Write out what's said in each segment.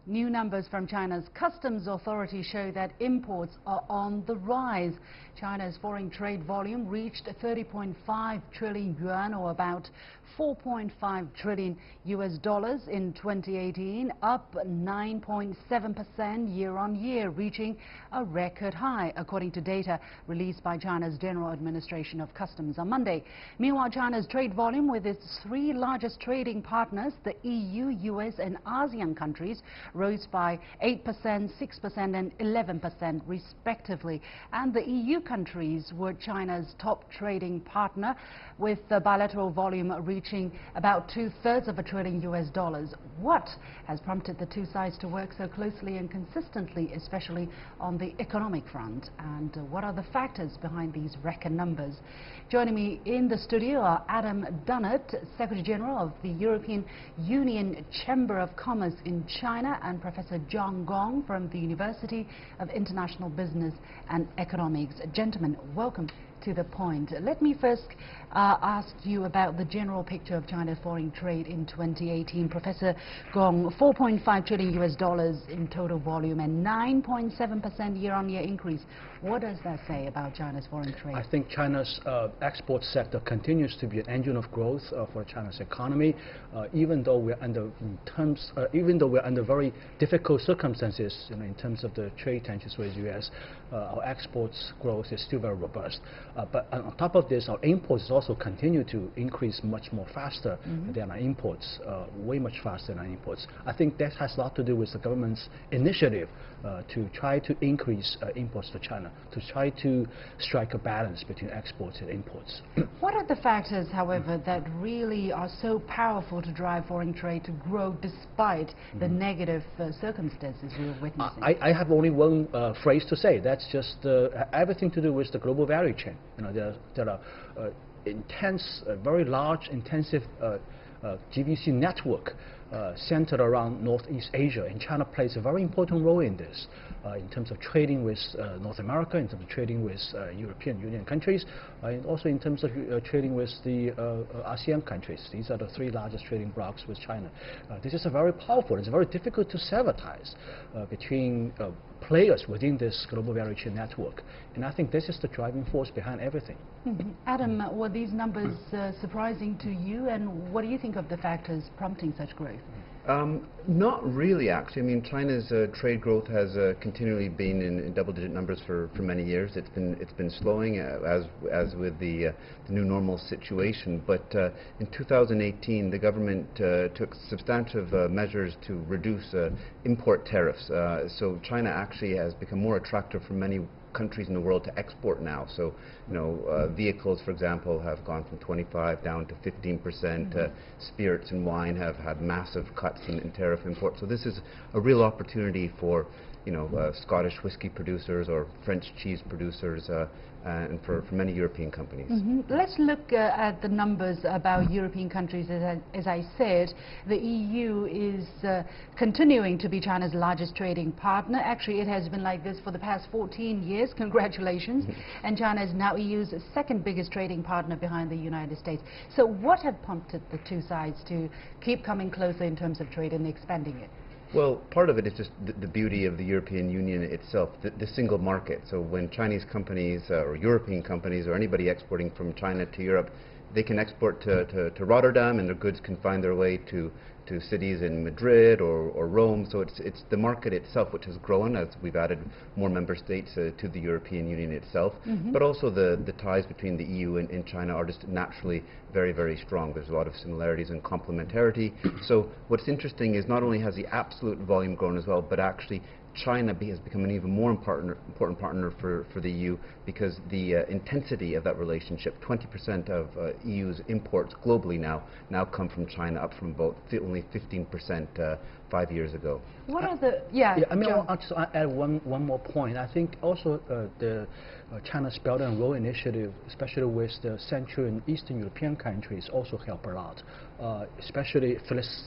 New numbers from China's customs authority show that imports are on the rise. China's foreign trade volume reached 30.5 trillion yuan, or about $4.5 trillion in 2018, up 9.7% year-on-year, reaching a record high, according to data released by China's General Administration of Customs on Monday. Meanwhile, China's trade volume with its three largest trading partners, the EU, US and ASEAN countries, rose by 8%, 6% and 11% respectively. And the EU countries were China's top trading partner, with the bilateral volume reaching about $2/3 of $1 trillion. What has prompted the two sides to work so closely and consistently, especially on the economic front? And what are the factors behind these record numbers? Joining me in the studio are Adam Dunnett, Secretary General of the European Union Chamber of Commerce in China, and Professor John Gong from the University of International Business and Economics. Gentlemen, welcome to the point. Let me first ask you about the general picture of China's foreign trade in 2018. Professor Gong, $4.5 trillion in total volume and 9.7% year-on-year increase. What does that say about China's foreign trade? I think China's export sector continues to be an engine of growth for China's economy, even though we're under very difficult circumstances, in terms of the trade tensions with the U.S. Our exports growth is still very robust. But on top of this, our imports also continue to increase much more faster than our imports, way much faster than our imports. I think that has a lot to do with the government's initiative to try to increase imports to China, to try to strike a balance between exports and imports. What are the factors, however, that really are so powerful to drive foreign trade to grow despite the negative circumstances we're witnessing? I have only one phrase to say. That's just everything to do with the global value chain. There are intense, very large, intensive GVC network centered around Northeast Asia, and China plays a very important role in this, in terms of trading with North America, in terms of trading with European Union countries, and also in terms of trading with the ASEAN countries. These are the three largest trading blocs with China. This is very powerful. It's very difficult to sabotage between players within this global value chain network, and I think this is the driving force behind everything. Adam, were these numbers surprising to you, and what do you think of the factors prompting such growth? Not really, actually. I mean, China's trade growth has continually been in double-digit numbers for many years. It's been slowing as with the new normal situation. But in 2018, the government took substantive measures to reduce import tariffs. So China actually has become more attractive for many countries in the world to export now. So, vehicles, for example, have gone from 25 down to 15%. Spirits and wine have had massive cuts in tariff imports. So this is a real opportunity for, Scottish whiskey producers or French cheese producers, and for many European companies. Let's look at the numbers about European countries. As I said, the EU is continuing to be China's largest trading partner. Actually, it has been like this for the past 14 years. Congratulations. And China is now EU's second biggest trading partner behind the United States. So what have prompted the two sides to keep coming closer in terms of trade and expanding it? Well, part of it is just the beauty of the European Union itself, the single market. So when Chinese companies or European companies or anybody exporting from China to Europe, they can export to Rotterdam, and their goods can find their way to cities in Madrid or Rome. So it's the market itself which has grown as we've added more member states to the European Union itself. But also the ties between the EU and China are just naturally very, very strong. There's a lot of similarities and complementarity. So what's interesting is not only has the absolute volume grown as well, but actually China has become an even more important partner for the EU, because the intensity of that relationship, 20% of EU's imports globally now come from China, up from about only 15% 5 years ago. What are the... I mean, I'll just add one more point. I think also the China's Belt and Road Initiative, especially with the Central and Eastern European countries, also help a lot, especially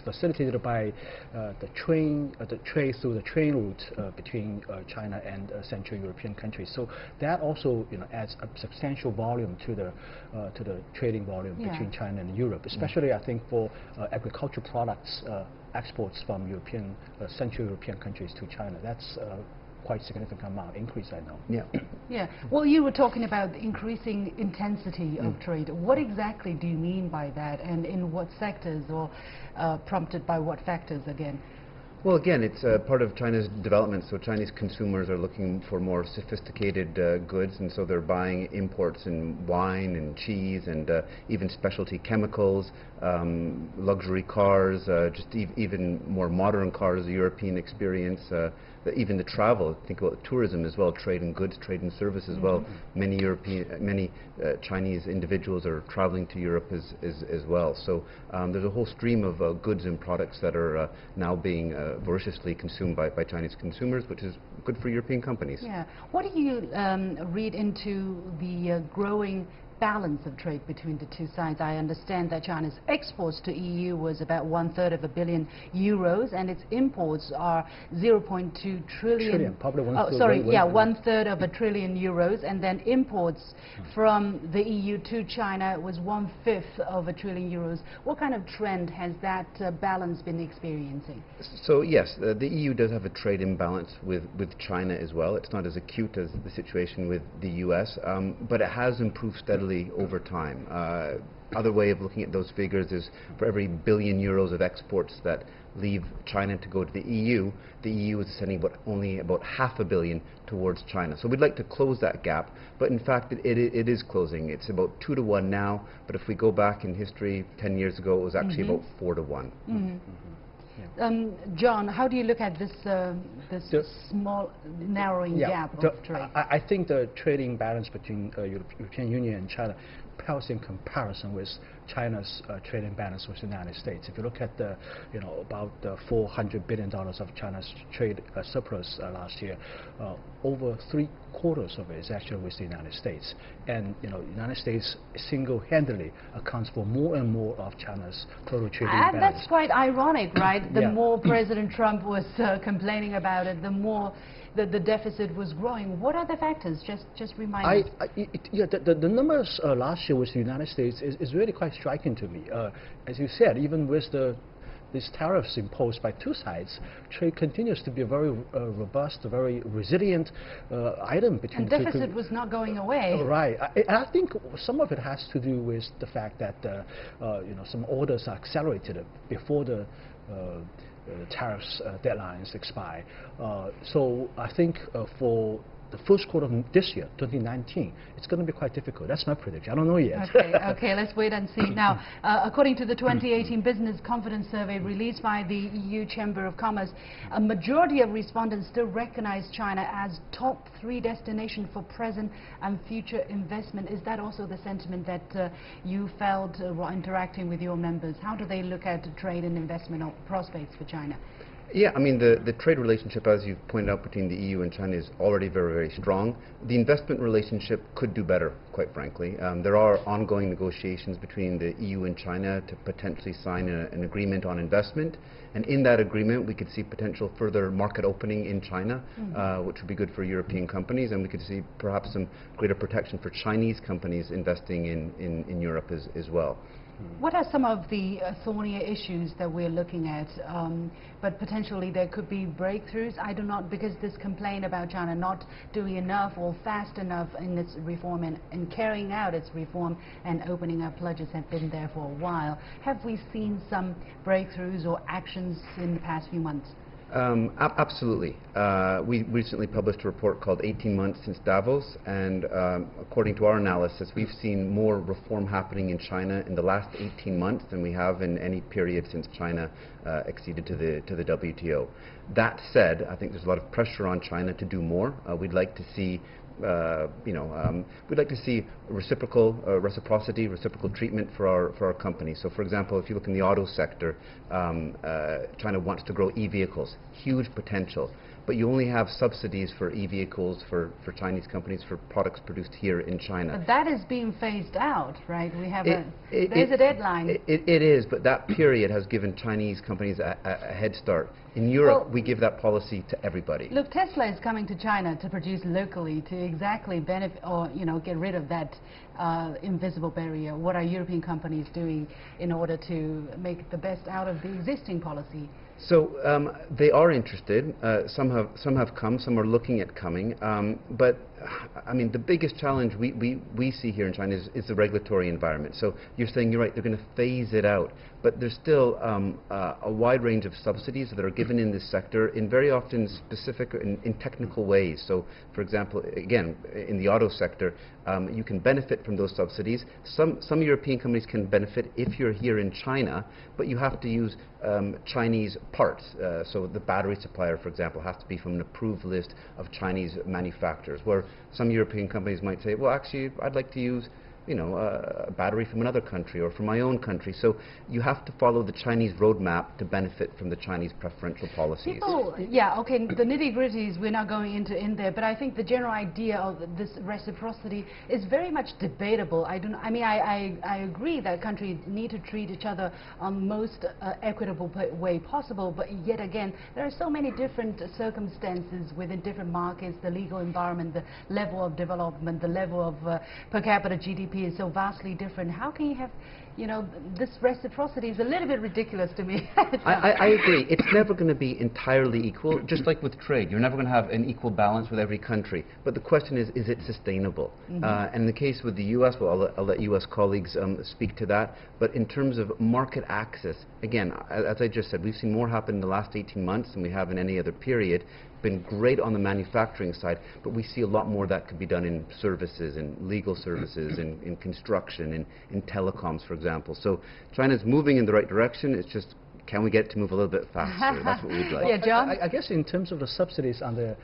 facilitated by the trade through the train route between China and Central European countries. So that also adds a substantial volume to the trading volume between China and Europe, especially I think for agricultural products. exports from Central European countries to China. That's quite significant amount increase, I know. Yeah. Yeah. Well, you were talking about increasing intensity of trade. What exactly do you mean by that, and in what sectors, or prompted by what factors again? Well, again, it's part of China's development. So Chinese consumers are looking for more sophisticated goods, and so they're buying imports in wine and cheese and even specialty chemicals, luxury cars, even more modern cars, the European experience, even the travel. Think about tourism as well, trade in goods, trade in service as well. Many Chinese individuals are traveling to Europe as well. So there's a whole stream of goods and products that are now being voraciously consumed by Chinese consumers, which is good for European companies. Yeah. What do you read into the growing balance of trade between the two sides? I understand that China's exports to EU was about 1/3 of a billion euros, and its imports are 0.2 trillion. Probably one. Oh, sorry, yeah, 1/3 of a trillion euros, and then imports from the EU to China was 1/5 of a trillion euros. What kind of trend has that balance been experiencing? So yes, the EU does have a trade imbalance with China as well. It's not as acute as the situation with the US, but it has improved steadily over time. Other way of looking at those figures is for every billion euros of exports that leave China to go to the EU is sending only about $500 million towards China. So we'd like to close that gap, but in fact it is closing. It's about 2 to 1 now, but if we go back in history 10 years ago, it was actually about 4 to 1. John, how do you look at this small narrowing gap of trade? I think the trading balance between European Union and China pales in comparison with China's trading balance with the United States. If you look at the, about $400 billion of China's trade surplus last year, over 3/4 of it is actually with the United States. And the United States single-handedly accounts for more and more of China's total trading balance. And that's quite ironic, right? The more President Trump was complaining about it, the more the deficit was growing. What are the factors? Just remind us. The numbers last year with the United States is really quite striking to me. As you said, even with these tariffs imposed by two sides, trade continues to be a very robust, very resilient item between the two. And deficit was not going away. Right. I think some of it has to do with the fact that some orders are accelerated before the tariffs deadlines expire. So I think for the first quarter of this year, 2019, it's going to be quite difficult. That's my prediction. I don't know yet. Okay, let's wait and see. Now, according to the 2018 Business Confidence Survey released by the EU Chamber of Commerce, a majority of respondents still recognize China as top 3 destination for present and future investment. Is that also the sentiment that you felt while interacting with your members? How do they look at trade and investment prospects for China? Yeah, I mean, the trade relationship, as you've pointed out, between the EU and China is already very, very strong. The investment relationship could do better, quite frankly. There are ongoing negotiations between the EU and China to potentially sign an agreement on investment. And in that agreement, we could see potential further market opening in China, which would be good for European companies. And we could see perhaps some greater protection for Chinese companies investing in Europe as well. What are some of the thornier issues that we're looking at, but potentially there could be breakthroughs? I do not, because this complaint about China not doing enough or fast enough in its reform and carrying out its reform and opening up pledges have been there for a while. Have we seen some breakthroughs or actions in the past few months? Absolutely. We recently published a report called 18 Months Since Davos, and according to our analysis, we've seen more reform happening in China in the last 18 months than we have in any period since China acceded to the WTO. That said, I think there's a lot of pressure on China to do more. We'd like to see we'd like to see reciprocity, reciprocal treatment for our companies. So, for example, if you look in the auto sector, China wants to grow e-vehicles, huge potential. But you only have subsidies for e-vehicles for Chinese companies for products produced here in China. But that is being phased out, right? We have there's a deadline. It is, but that period has given Chinese companies a head start. In Europe, well, we give that policy to everybody. Look, Tesla is coming to China to produce locally to exactly benefit or, you know, get rid of that invisible barrier. What are European companies doing in order to make the best out of the existing policy? So they are interested. Some have come. Some are looking at coming. But I mean, the biggest challenge we see here in China is the regulatory environment. So you're saying you're right. They're going to phase it out, but there's still a wide range of subsidies that are given in this sector in very often specific in technical ways. So, for example, again, in the auto sector, you can benefit from those subsidies. Some European companies can benefit if you're here in China, but you have to use Chinese parts. So the battery supplier, for example, has to be from an approved list of Chinese manufacturers, where some European companies might say, well, actually, I'd like to use, you know, a battery from another country or from my own country. So you have to follow the Chinese roadmap to benefit from the Chinese preferential policies. People, yeah, okay, the nitty-gritties we're not going into in there, but I think the general idea of this reciprocity is very much debatable. I mean, I agree that countries need to treat each other on most equitable way possible, but yet again, there are so many different circumstances within different markets, the legal environment, the level of development, the level of per capita GDP is so vastly different. How can you have, you know, this reciprocity is a little bit ridiculous to me. I agree. It's never going to be entirely equal, just like with trade. You're never going to have an equal balance with every country. But the question is it sustainable? And in the case with the U.S., well, I'll let U.S. colleagues speak to that. But in terms of market access, again, as I just said, we've seen more happen in the last 18 months than we have in any other period. Been great on the manufacturing side, but we see a lot more that could be done in services, in legal services, in construction, in telecoms, for example. So China's moving in the right direction. It's just, can we get to move a little bit faster? That's what we'd like. Yeah, John? I guess in terms of the subsidies on the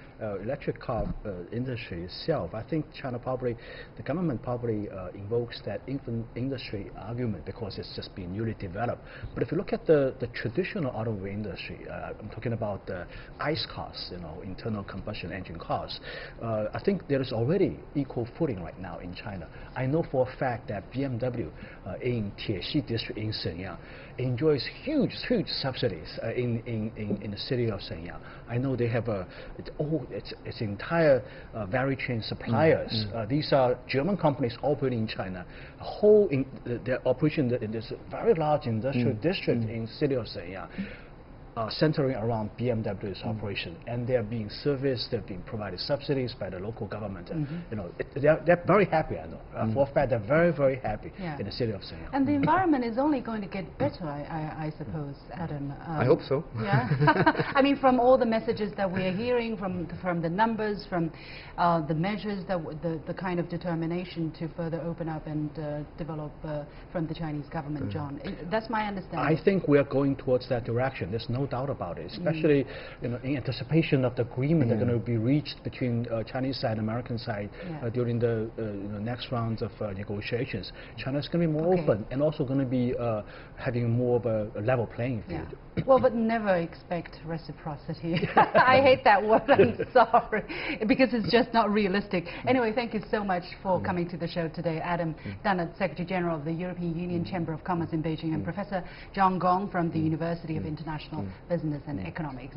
electric car industry itself, I think China probably, the government probably invokes that infant industry argument because it's just been newly developed. But if you look at the traditional automobile industry, I'm talking about the ICE cars, you know, internal combustion engine cars, I think there is already equal footing right now in China. I know for a fact that BMW in Tiexi district in Shenyang enjoys huge subsidies in the city of Shenyang. I know they have its entire value chain suppliers. These are German companies operating in China. Their operation in this very large industrial district in the city of Shenyang. Centering around BMW's operation, and they're being serviced, they're being provided subsidies by the local government. You know, they're very happy, I know. For a fact, they're very happy in the city of Shenyang. And the environment is only going to get better, I suppose, Adam. I hope so. Yeah. I mean, from all the messages that we're hearing, from the numbers, from the measures, the kind of determination to further open up and develop from the Chinese government, John. That's my understanding. I think we are going towards that direction. There's no doubt about it, especially you know, in anticipation of the agreement that are going to be reached between Chinese side and American side during the you know, next rounds of negotiations. China's going to be more open and also going to be having more of a level playing field. Well, but never expect reciprocity. I hate that word, I'm sorry, because it's just not realistic. Anyway, thank you so much for coming to the show today. Adam Dunnett, Secretary General of the European Union Chamber of Commerce in Beijing, and Professor John Gong from the University of International Business and Economics.